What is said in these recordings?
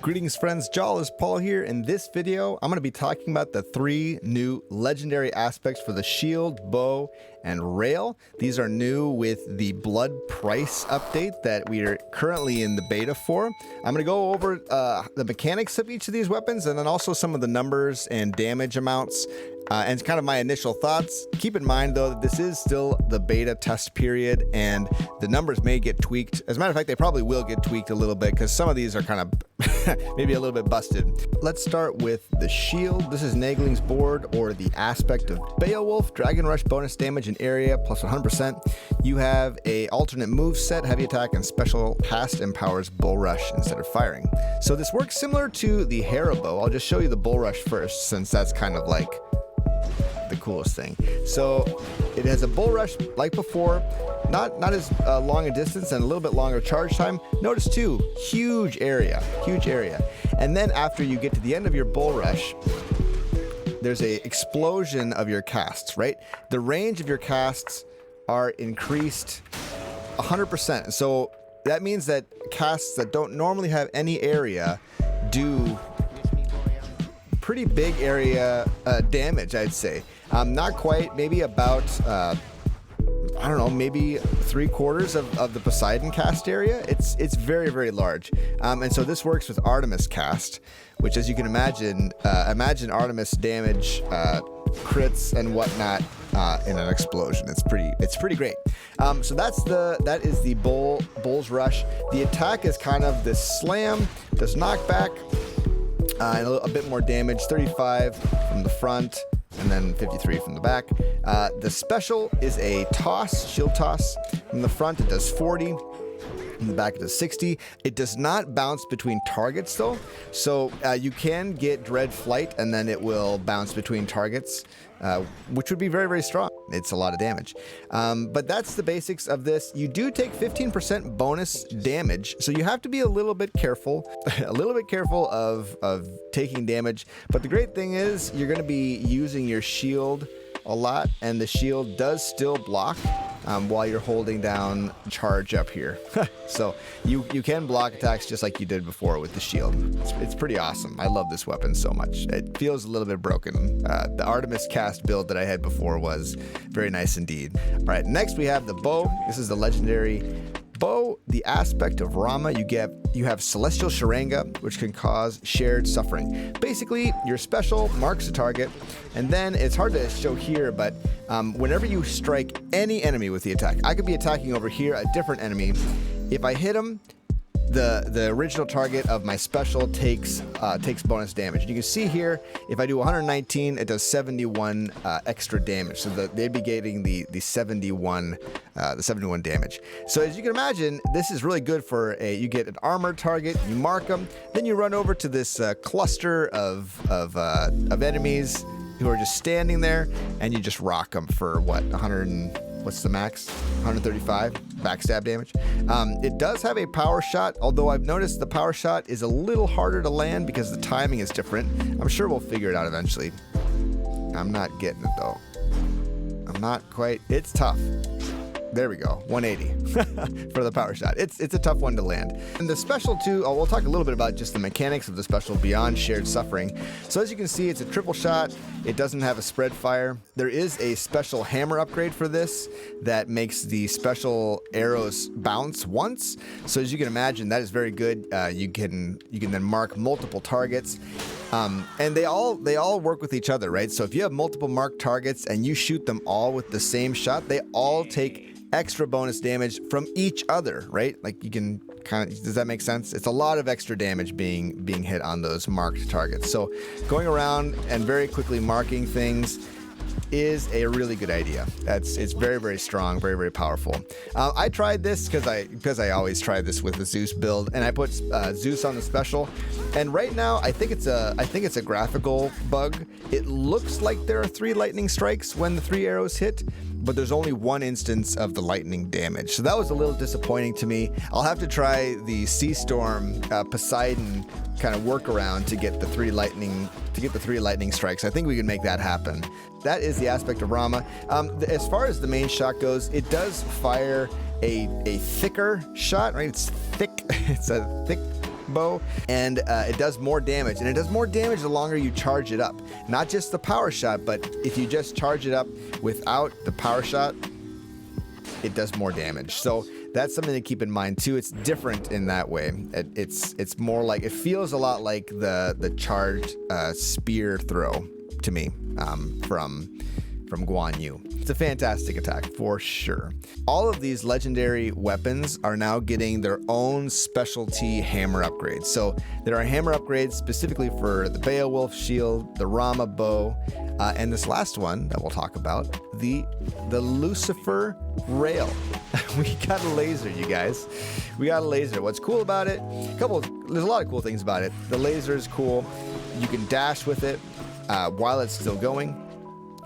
Greetings friends, Jawless Paul here. In this video, I'm going to be talking about the 3 new legendary aspects for the shield, bow, and rail. These are new with the blood price update that we are currently in the beta for. I'm going to go over the mechanics of each of these weapons and then also some of the numbers and damage amounts. And kind of my initial thoughts. Keep in mind though that this is still the beta test period and the numbers may get tweaked. As a matter of fact, they probably will get tweaked a little bit because some of these are kind of maybe a little bit busted. Let's start with the shield. This is Nagling's board, or the aspect of Beowulf. Dragon Rush bonus damage in area plus 100%. You have a alternate move set, heavy attack and special cast empowers Bull Rush instead of firing. So this works similar to the Hera bow. I'll just show you the Bull Rush first since that's kind of like the coolest thing. So it has a bull rush like before, not as long a distance and a little bit longer charge time. Notice too, huge area. And then after you get to the end of your bull rush, there's a explosion of your casts, right? The range of your casts are increased 100%. So that means that casts that don't normally have any area do pretty big area damage, I'd say. Not quite, maybe about, I don't know, maybe 3/4 of the Poseidon cast area. It's very, very large. And so this works with Artemis cast, which, as you can imagine, imagine Artemis damage, crits and whatnot in an explosion. It's pretty great. So that is the Bull's Rush. The attack is kind of this slam, this knockback, and a bit more damage, 35 from the front and then 53 from the back. The special is a toss, shield toss. From the front it does 40, in the back it does 60. It does not bounce between targets though, so you can get Dread Flight and then it will bounce between targets, which would be very, very strong. It's a lot of damage. But that's the basics of this. You do take 15% bonus damage, so you have to be a little bit careful, of taking damage. But the great thing is you're going to be using your shield a lot, and the shield does still block while you're holding down charge up here. So you can block attacks just like you did before with the shield. It's pretty awesome. I love this weapon so much. It feels a little bit broken. The Artemis cast build that I had before was very nice indeed. All right, next we have the bow. This is the legendary bow, the aspect of Rama. You have Celestial Sharanga, which can cause shared suffering. Basically, your special marks a target, and then it's hard to show here, but whenever you strike any enemy with the attack, I could be attacking over here a different enemy. If I hit him, the original target of my special takes bonus damage. And you can see here, if I do 119, it does 71 extra damage. So they'd be getting the 71 damage. So as you can imagine, this is really good for you get an armored target, you mark them, then you run over to this cluster of enemies who are just standing there, and you just rock them for what, 100 and what's the max? 135 backstab damage. It does have a power shot, although I've noticed the power shot is a little harder to land because the timing is different. I'm sure we'll figure it out eventually. I'm not getting it though. I'm not quite. It's tough. There we go, 180 for the power shot. It's a tough one to land. And the special too, we'll talk a little bit about just the mechanics of the special beyond shared suffering. So as you can see, it's a triple shot. It doesn't have a spread fire. There is a special hammer upgrade for this that makes the special arrows bounce once. So as you can imagine, that is very good. You can then mark multiple targets. And they all work with each other, right? So if you have multiple marked targets and you shoot them all with the same shot, they all take extra bonus damage from each other, right? Like you can kind of, does that make sense? It's a lot of extra damage being hit on those marked targets. So going around and very quickly marking things is a really good idea. It's very, very strong, very, very powerful. I tried this because I always try this with the Zeus build, and I put Zeus on the special. And right now, I think it's a graphical bug. It looks like there are 3 lightning strikes when the 3 arrows hit, but there's only 1 instance of the lightning damage. So that was a little disappointing to me. I'll have to try the Sea Storm Poseidon kind of workaround to get the 3 lightning strikes. I think we can make that happen. That is the aspect of Rama. As far as the main shot goes, it does fire a thicker shot, right? It's thick. It's a thick bow, and it does more damage, and it does more damage the longer you charge it up. Not just the power shot, but if you just charge it up without the power shot, it does more damage. So that's something to keep in mind too. It's different in that way. It's more like, it feels a lot like the charged spear throw to me from Guan Yu. It's a fantastic attack for sure. All of these legendary weapons are now getting their own specialty hammer upgrades. So there are hammer upgrades specifically for the Beowulf shield, the Rama bow, and this last one that we'll talk about, the Lucifer rail. We got a laser, you guys. We got a laser. What's cool about it? There's a lot of cool things about it. The laser is cool. You can dash with it while it's still going.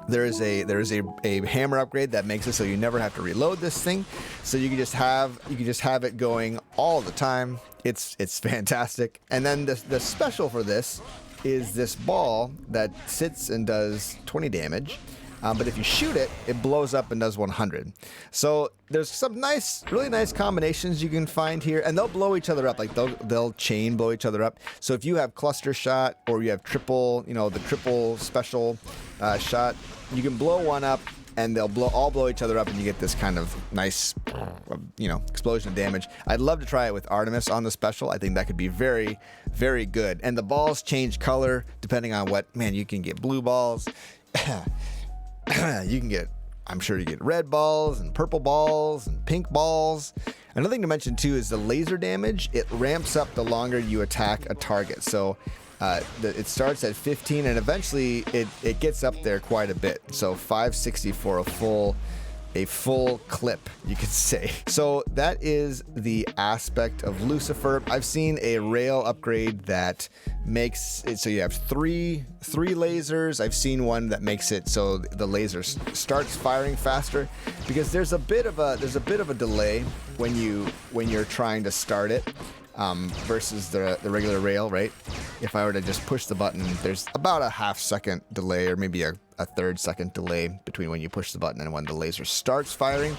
There is a hammer upgrade that makes it so you never have to reload this thing. So you can just have it going all the time. It's fantastic. And then the special for this is this ball that sits and does 20 damage. But if you shoot it, it blows up and does 100. So there's some really nice combinations you can find here, and they'll blow each other up. Like they'll chain blow each other up. So if you have cluster shot or you have triple, the triple special shot, you can blow one up and they'll all blow each other up, and you get this kind of nice, explosion of damage. I'd love to try it with Artemis on the special. I think that could be very, very good. And the balls change color depending on you can get blue balls. You can get, I'm sure you get red balls and purple balls and pink balls. Another thing to mention too is the laser damage. It ramps up the longer you attack a target. So it starts at 15 and eventually it gets up there quite a bit. So 560 for a full clip, you could say. So that is the aspect of Lucifer. I've seen a rail upgrade that makes it so you have three lasers. I've seen one that makes it so the laser starts firing faster, because there's a bit of a delay when you're trying to start it versus the regular rail, right? If I were to just push the button, there's about a half-second delay, or maybe a third-second delay between when you push the button and when the laser starts firing.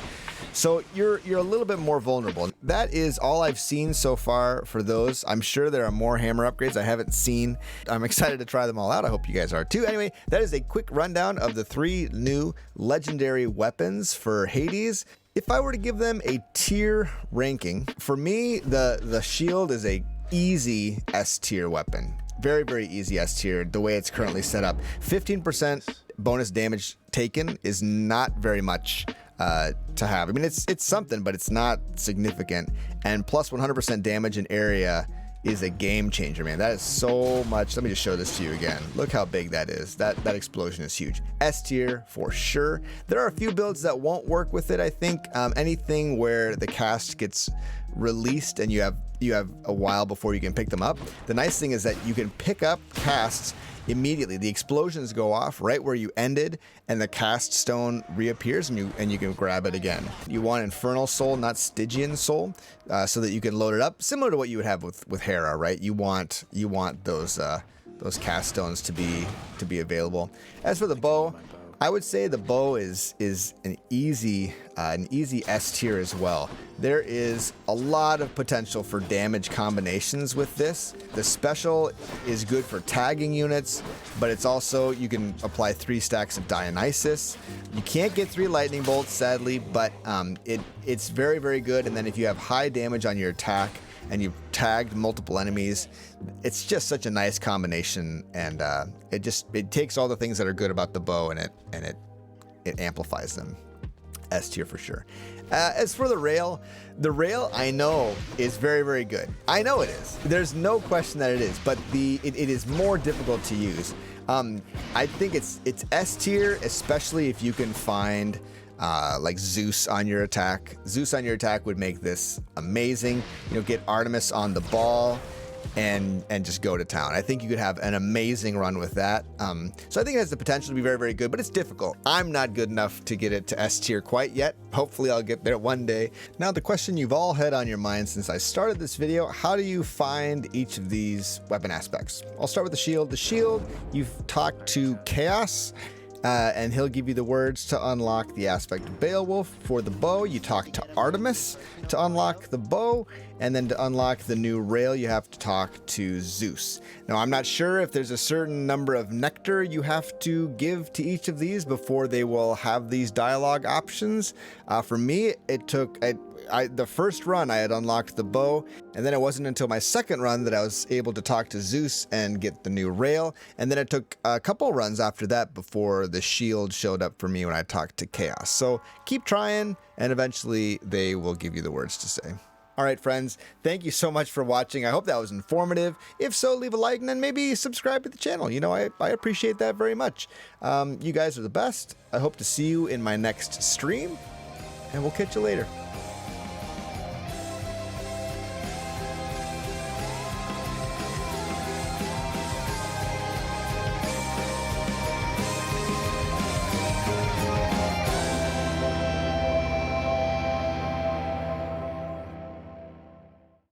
So you're a little bit more vulnerable. That is all I've seen so far for those. I'm sure there are more hammer upgrades I haven't seen. I'm excited to try them all out. I hope you guys are too. Anyway, that is a quick rundown of the 3 new legendary weapons for Hades. If I were to give them a tier ranking, for me, the shield is a easy S tier weapon. Very, very easy S tier, the way it's currently set up. 15% bonus damage taken is not very much to have. I mean, it's something, but it's not significant. And plus 100% damage in area is a game changer, man. That is so much. Let me just show this to you again. Look how big that is. That explosion is huge. S tier for sure. There are a few builds that won't work with it, I think. Anything where the cast gets released and you have a while before you can pick them up. The nice thing is that you can pick up casts immediately. The explosions go off right where you ended, and the cast stone reappears, and you can grab it again. You want Infernal Soul, not Stygian Soul, so that you can load it up, similar to what you would have with Hera, right? You want those cast stones to be available. As for the bow, I would say the bow is an easy S tier as well. There is a lot of potential for damage combinations with this. The special is good for tagging units, but it's also, you can apply 3 stacks of Dionysus. You can't get 3 lightning bolts, sadly, but it's very, very good. And then if you have high damage on your attack and you've tagged multiple enemies, it's just such a nice combination, and it takes all the things that are good about the bow and it amplifies them. S tier for sure. As for the rail I know is very, very good. I know it is. There's no question that it is, but it is more difficult to use. I think it's S tier, especially if you can find like Zeus on your attack. Zeus on your attack would make this amazing. Get Artemis on the ball and just go to town. I think you could have an amazing run with that. So I think it has the potential to be very, very good, but it's difficult. I'm not good enough to get it to S tier quite yet. Hopefully I'll get there one day. Now, the question you've all had on your mind since I started this video: how do you find each of these weapon aspects? I'll start with the shield. The shield, you've talked to Chaos, and he'll give you the words to unlock the aspect of Beowulf. For the bow, you talk to Artemis to unlock the bow, and then to unlock the new rail, you have to talk to Zeus. Now, I'm not sure if there's a certain number of nectar you have to give to each of these before they will have these dialogue options. For me, it took... the first run I had unlocked the bow, and then it wasn't until my second run that I was able to talk to Zeus and get the new rail, and then it took a couple runs after that before the shield showed up for me when I talked to Chaos. So keep trying, and eventually they will give you the words to say. All right, friends, thank you so much for watching. I hope that was informative. If so, leave a like and then maybe subscribe to the channel. You know, I appreciate that very much. You guys are the best. I hope to see you in my next stream, and we'll catch you later.